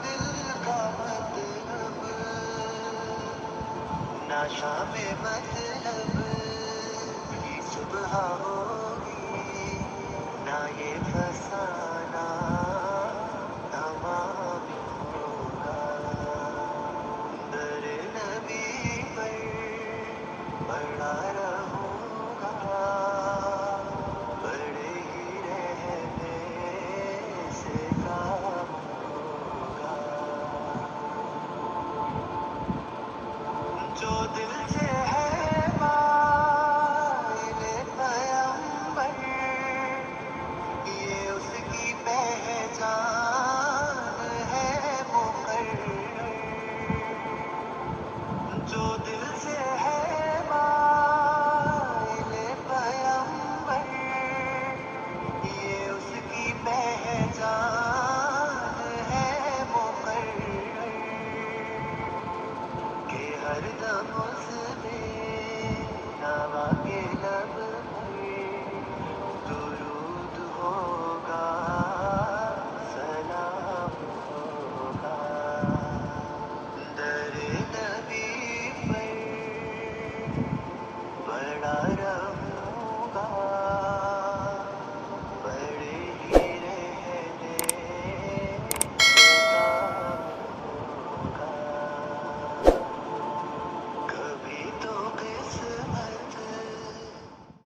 दिल का मतलब, ना शाम मतलब ही सुबह होगी, ना ये फसाना तमाम होगा। दर नबी पर पड़ा रहूंगा, पड़े ही रहने से काम होगा। जो दिल से है मायने पैगंबर, ये उसकी पहचान है मुकर्रर। जो दिल से है मायने पैगंबर, ये उसकी पहचान